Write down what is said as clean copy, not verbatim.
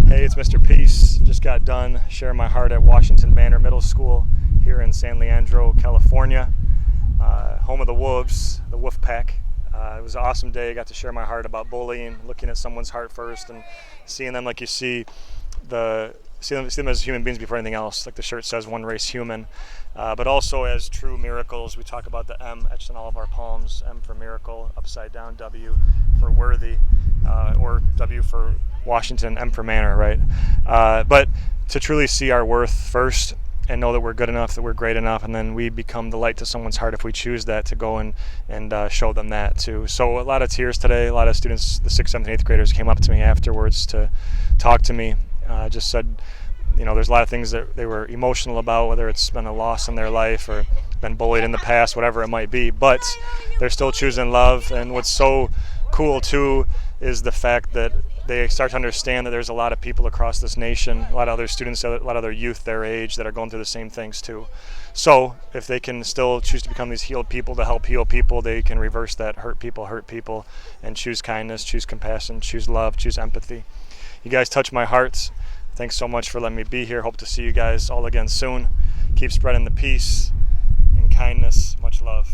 Hey, it's Mr. Peace. Just got done sharing my heart at Washington Manor Middle School here in San Leandro, California, home of the Wolves, the Wolf Pack. It was an awesome day. I got to share my heart about bullying, looking at someone's heart first and seeing them like you see them as human beings before anything else. Like the shirt says, one race human, but also as true miracles. We talk about the M etched in all of our palms, M for miracle, upside down, W for worthy, or W for Washington, M for Manor, right? But to truly see our worth first and know that we're good enough, that we're great enough, and then we become the light to someone's heart if we choose that, to go and show them that too. So a lot of tears today. A lot of students, the 6th, 7th, 8th graders, came up to me afterwards to talk to me. Just said, there's a lot of things that they were emotional about, whether it's been a loss in their life or been bullied in the past, whatever it might be, but they're still choosing love. And what's so cool too is the fact that they start to understand that there's a lot of people across this nation, a lot of other students, a lot of other youth their age that are going through the same things too. So if they can still choose to become these healed people to help heal people, they can reverse that hurt people, and choose kindness, choose compassion, choose love, choose empathy. You guys touch my heart. Thanks so much for letting me be here. Hope to see you guys all again soon. Keep spreading the peace and kindness. Much love.